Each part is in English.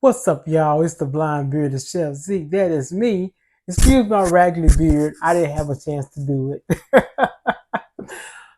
What's up, y'all? It's the Blind Bearded Chef Zeke. That is me. Excuse my raggedy beard. I didn't have a chance to do it.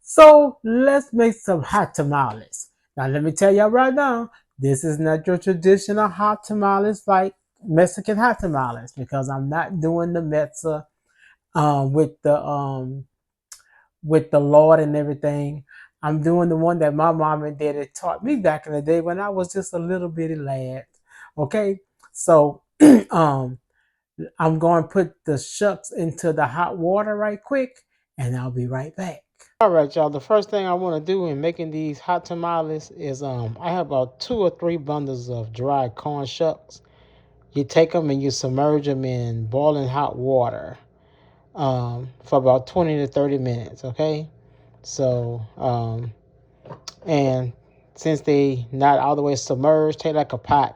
So let's make some hot tamales. Now let me tell y'all right now, this is not your traditional hot tamales like Mexican hot tamales because I'm not doing the mezza with the Lord and everything. I'm doing the one that my mom and daddy taught me back in the day when I was just a little bitty lad. Okay, so um, I'm going to put the shucks into the hot water right quick, and I'll be right back. All right, y'all. The first thing I want to do in making these hot tamales is I have about 2 or 3 bundles of dried corn shucks. You take them and you submerge them in boiling hot water for about 20 to 30 minutes. Okay, so and since they not all the way submerged, take like a pot,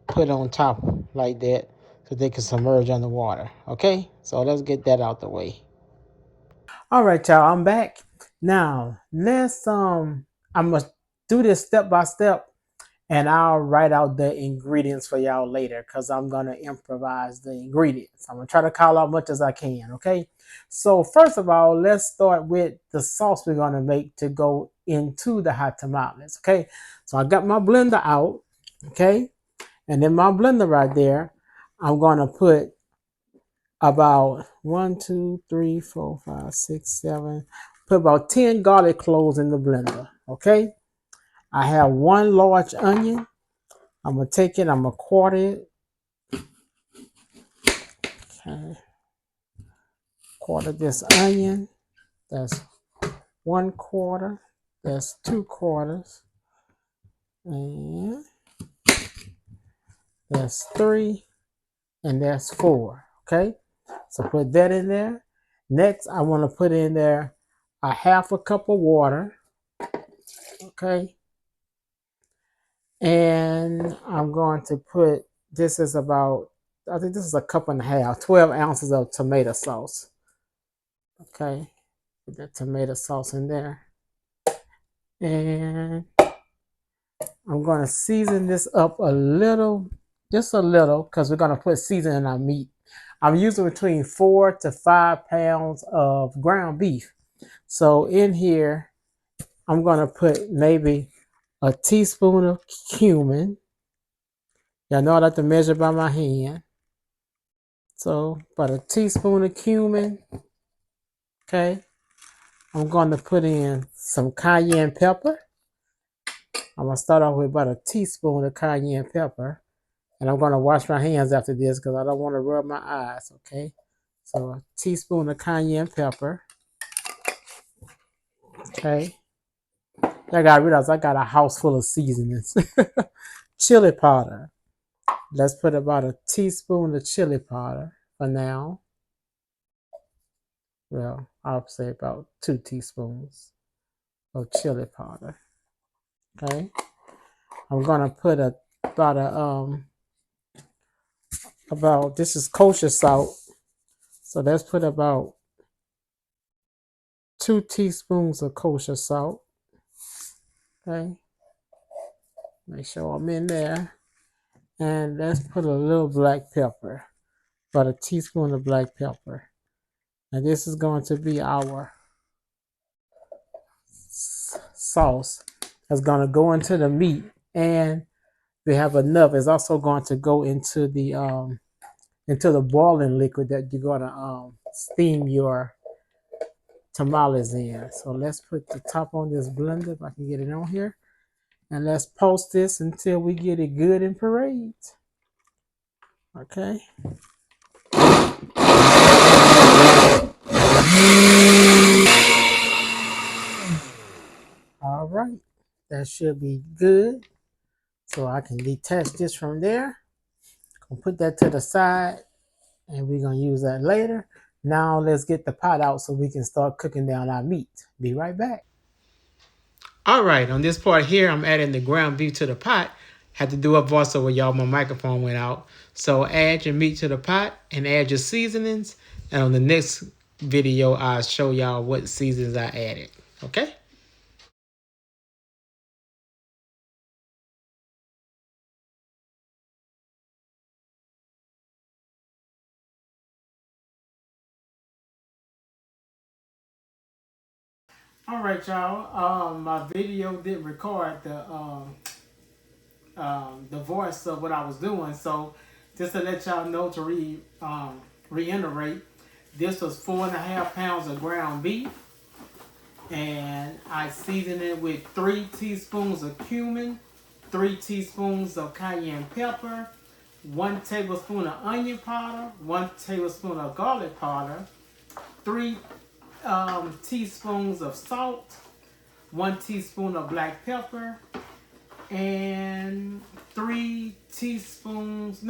put it on top like that so they can submerge underwater. Okay, so let's get that out the way. All right, y'all, I'm back. Now let's I'm gonna do this step by step, and I'll write out the ingredients for y'all later because I'm gonna improvise the ingredients. I'm gonna try to call out much as I can. Okay, so first of all, let's start with the sauce we're gonna make to go into the hot tamales. Okay, so I got my blender out. Okay, and in my blender right there, I'm gonna put about 1, 2, 3, 4, 5, 6, 7. Put about 10 garlic cloves in the blender. Okay, I have 1 large onion. I'm gonna take it, I'm gonna quarter it. Okay. Quarter this onion. That's 1/4. That's 2/4. And that's 3. And that's 4. Okay. So put that in there. Next, I want to put in there a 1/2 cup of water. Okay. And I'm going to put, this is about, I think this is a cup and a half, 12 ounces of tomato sauce. Okay. Put that tomato sauce in there. And I'm going to season this up a little, just a little, because we're going to put seasoning in our meat. I'm using between 4 to 5 pounds of ground beef. So in here, I'm going to put maybe a teaspoon of cumin. Y'all know I like to measure by my hand. So about a teaspoon of cumin. Okay. I'm going to put in some cayenne pepper. I'm going to start off with about a teaspoon of cayenne pepper. And I'm going to wash my hands after this because I don't want to rub my eyes, okay? So a teaspoon of cayenne pepper. Okay. I got to realize I got a house full of seasonings. Chili powder. Let's put about a teaspoon of chili powder for now. Well, I'll say about 2 teaspoons of chili powder. Okay. I'm going to put about this is kosher salt. So let's put about 2 teaspoons of kosher salt. Okay. Make sure I'm in there. And let's put a little black pepper. About a teaspoon of black pepper. And this is going to be our sauce that's going to go into the meat. And we have enough. It's also going to go into the boiling liquid that you're going to steam your tamales in. So let's put the top on this blender if I can get it on here. And let's post this until we get it good and parade. Okay. All right. That should be good. So I can detach this from there. Gonna put that to the side and we're gonna use that later. Now let's get the pot out so we can start cooking down our meat. Be right back. All right, on this part here, I'm adding the ground beef to the pot. Had to do a voiceover, y'all. My microphone went out. So add your meat to the pot and add your seasonings. And on the next video, I'll show y'all what seasonings I added. Okay? All right, y'all. My video didn't record the voice of what I was doing, so just to let y'all know to reiterate, this was 4.5 pounds of ground beef, and I seasoned it with 3 teaspoons of cumin, 3 teaspoons of cayenne pepper, 1 tablespoon of onion powder, 1 tablespoon of garlic powder, 3 teaspoons of salt, 1 teaspoon of black pepper, and 2 tablespoons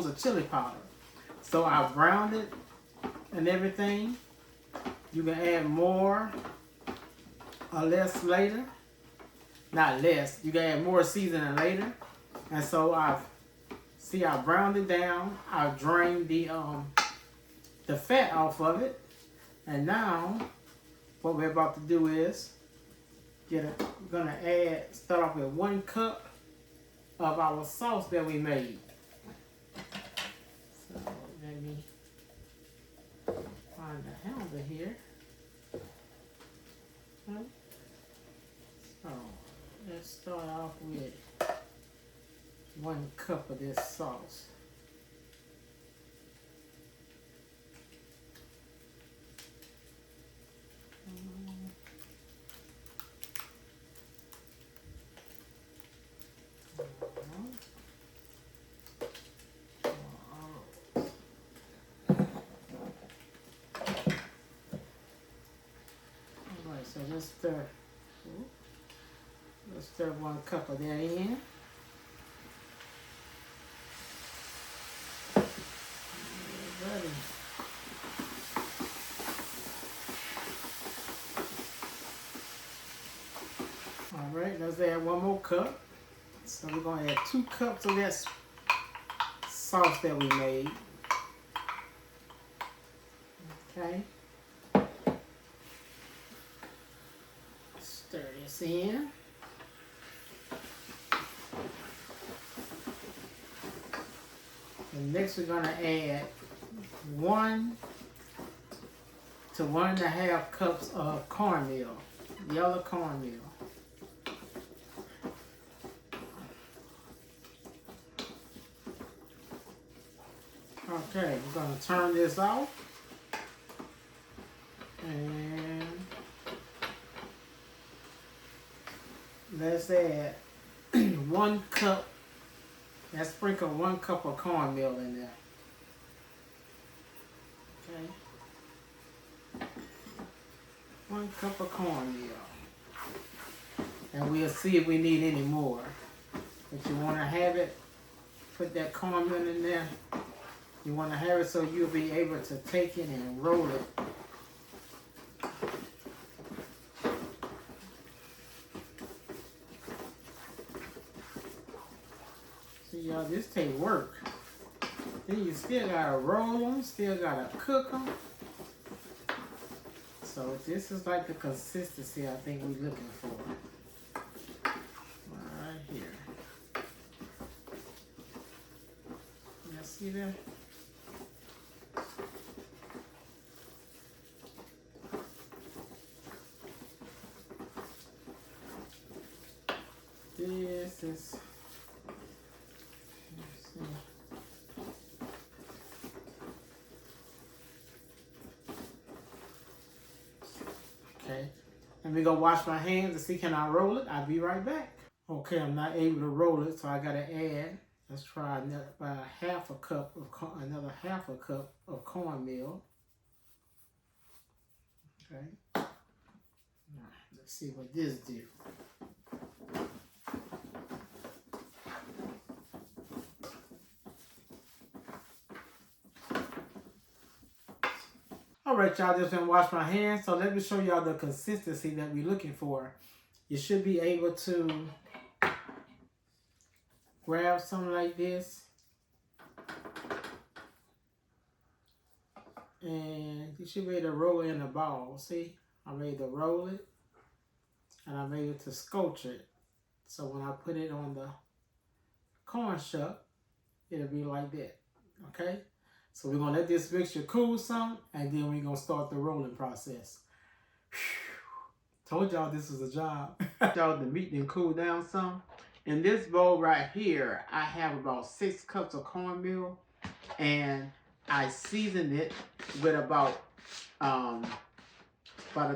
of chili powder. So I browned it and everything. You can add more or less later. Not less, you can add more seasoning later. And so I browned it down. I drained the fat off of it. And now what we're about to do is we're gonna start off with 1 cup of our sauce that we made. So let me find the handle here. So let's start off with 1 cup of this sauce. So let's stir 1 cup of that in. Ready. All right, let's add 1 more cup. So we're gonna add 2 cups of that sauce that we made. Okay. Stir this in. And next we're gonna add 1 to 1.5 cups of cornmeal, yellow cornmeal. Okay, we're gonna turn this off. And let's add 1 cup. Let's sprinkle 1 cup of cornmeal in there. Okay. 1 cup of cornmeal. And we'll see if we need any more. If you want to have it, put that cornmeal in there. You want to have it so you'll be able to take it and roll it. See, y'all, this take work. Then you still gotta roll them, still gotta cook them. So this is like the consistency I think we're looking for. Right here. Y'all see that? This is, let's see. Okay, and we're gonna wash my hands to see can I roll it. I'll be right back. Okay, I'm not able to roll it, so I gotta add. Let's try another another half a cup of cornmeal. Okay, now, let's see what this do. All right, y'all, just gonna wash my hands. So let me show y'all the consistency that we're looking for. You should be able to grab something like this, and you should be able to roll it in a ball. See, I'm able to roll it, and I'm able to sculpt it. So when I put it on the corn shuck, it'll be like that. Okay. So we're gonna let this mixture cool some, and then we're gonna start the rolling process. Told y'all this was a job. Y'all, the meat didn't cool down some. In this bowl right here, I have about 6 cups of cornmeal, and I seasoned it with about a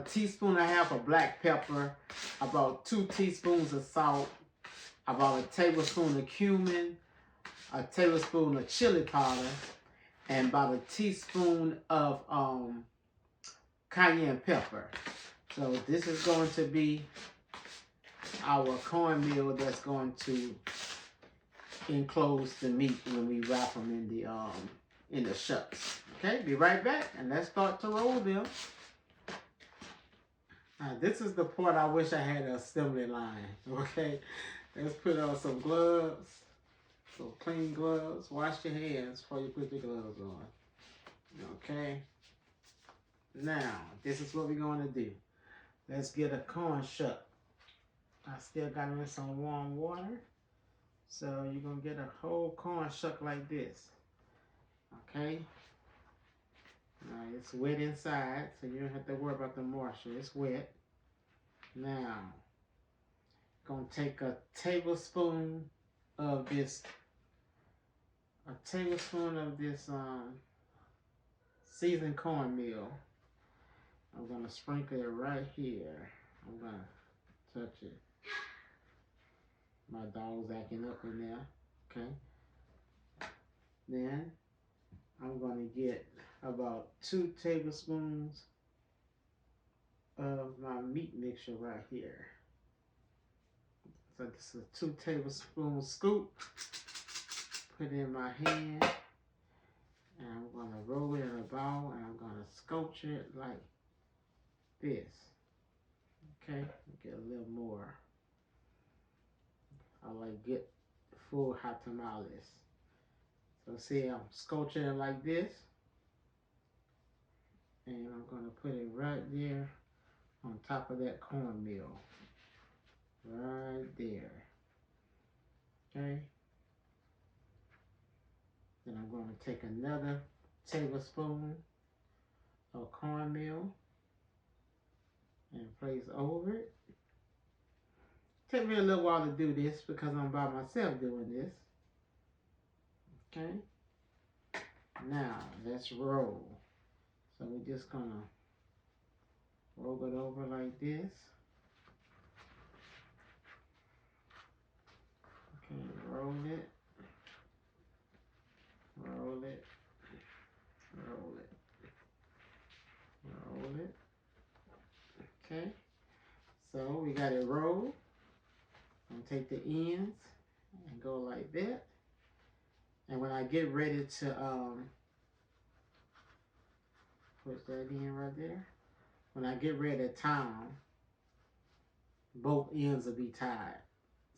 teaspoon and a half of black pepper, about 2 teaspoons of salt, about a tablespoon of cumin, a tablespoon of chili powder, and about a teaspoon of cayenne pepper. So this is going to be our cornmeal that's going to enclose the meat when we wrap them in the shucks. Okay, be right back, and let's start to roll them. Now, this is the part I wish I had an assembly line. Okay, let's put on some gloves, some clean gloves. Wash your hands before you put the gloves on. Okay. Now, this is what we're going to do. Let's get a corn shuck. I still got them in some warm water. So you're going to get a whole corn shuck like this. Okay. Now it's wet inside, so you don't have to worry about the moisture. It's wet. Now, going to take a tablespoon of this seasoned cornmeal. I'm going to sprinkle it right here. I'm going to touch it. My dog's acting up in there. Okay. Then I'm going to get about 2 tablespoons of my meat mixture right here. So this is a 2 tablespoon scoop. Put it in my hand. And I'm going to roll it in a ball, and I'm going to sculpture it like this. Okay, get a little more. I like get full hot tamales. So see, I'm sculpturing it like this, and I'm gonna put it right there on top of that cornmeal, right there. Okay. Then I'm going to take another tablespoon of cornmeal and place over it. Take me a little while to do this because I'm by myself doing this. Okay. Now let's roll. So we're just gonna roll it over like this. Okay, roll it. Roll it. Roll it. Roll it. Okay. So we got it rolled. I'm gonna take the ends and go like that. And when I get ready to put that in right there, when I get ready to tie them, both ends will be tied.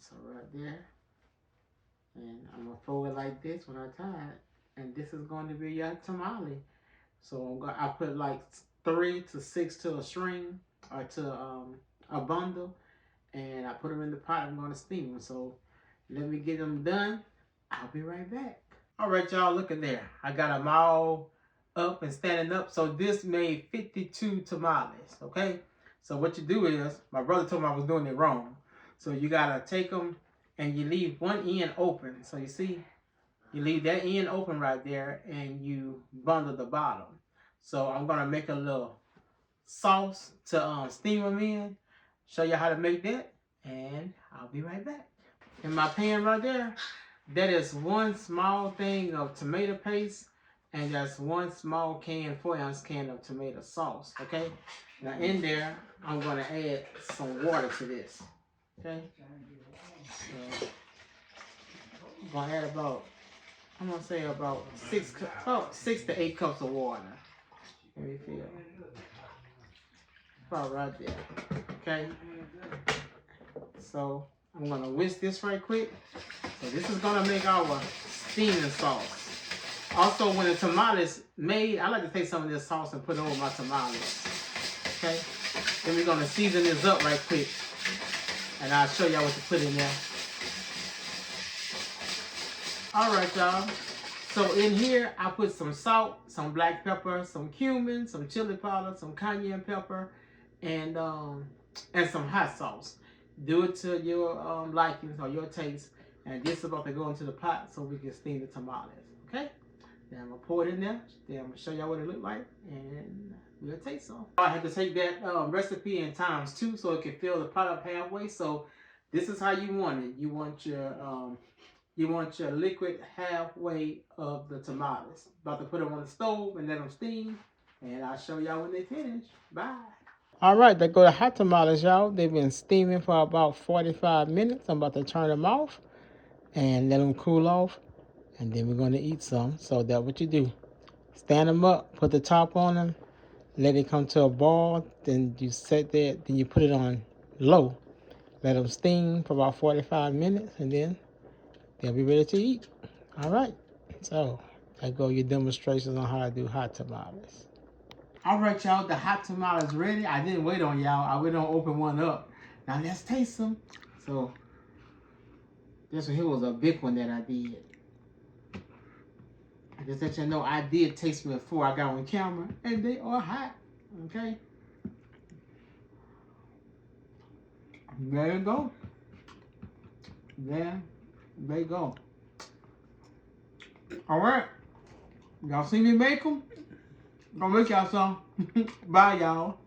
So right there, and I'm gonna fold it like this when I tie it, and this is going to be your tamale. So I put like 3 to 6 to a string or to a bundle, and I put them in the pot. I'm going to steam them. So let me get them done. I'll be right back. All right, y'all, look at there. I got them all up and standing up. So this made 52 tamales, okay? So what you do is, my brother told me I was doing it wrong. So you got to take them and you leave one end open. So you see, you leave that end open right there and you bundle the bottom. So I'm going to make a little sauce to steam them in. Show you how to make that, and I'll be right back. In my pan right there, that is 1 small thing of tomato paste, and that's 1 small can, 4-ounce can of tomato sauce, okay? Now in there, I'm gonna add some water to this, okay? So, I'm gonna add about 6 to 8 cups of water. Let me feel. About right there, okay? So I'm gonna whisk this right quick. So this is gonna make our steaming sauce. Also, when the tamales made, I like to take some of this sauce and put it over my tamales. Okay? Then we're gonna season this up right quick, and I'll show y'all what to put in there. All right, y'all. So in here, I put some salt, some black pepper, some cumin, some chili powder, some cayenne pepper, and and some hot sauce. Do it to your likings or your taste. And this is about to go into the pot so we can steam the tamales. Okay? Then I'm gonna pour it in there. Then I'm gonna show y'all what it look like, and we'll taste some. I had to take that recipe in times 2 so it can fill the pot up halfway. So this is how you want it. You want your liquid halfway of the tamales. About to put them on the stove and let them steam, and I'll show y'all when they finish. Bye. All right, there go the hot tamales, y'all. They've been steaming for about 45 minutes. I'm about to turn them off and let them cool off, and then we're going to eat some. So that's what you do. Stand them up, put the top on them, let it come to a boil, then you set that, then you put it on low. Let them steam for about 45 minutes, and then they'll be ready to eat. All right, so there go your demonstrations on how to do hot tamales. All right, y'all, the hot tamales ready. I didn't wait on y'all. I went on open one up. Now let's taste them. So this one here was a big one that I did. Just let you know, I did taste them before I got on camera, and they are hot. Okay. There you go. There they go. All right. Y'all see me make them? Gonna make y'all some. Bye, y'all.